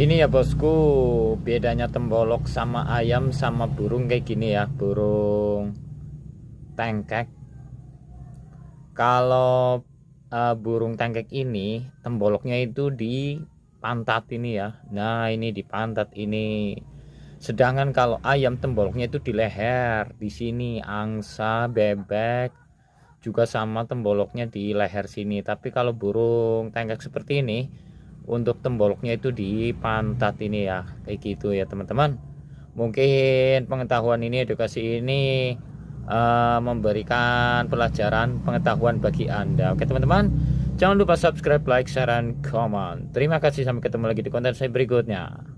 Ini ya bosku, bedanya tembolok sama ayam sama burung kayak gini ya, burung tengkek. Kalau burung tengkek ini temboloknya itu di pantat ini ya. Nah, ini di pantat ini. Sedangkan kalau ayam temboloknya itu di leher. Di sini angsa, bebek juga sama temboloknya di leher sini. Tapi kalau burung tengkek seperti ini untuk temboloknya itu di pantat ini ya, kayak gitu ya teman-teman. Mungkin pengetahuan ini, edukasi ini memberikan pelajaran pengetahuan bagi Anda. Oke teman-teman, jangan lupa subscribe, like, share, dan comment. Terima kasih, sampai ketemu lagi di konten saya berikutnya.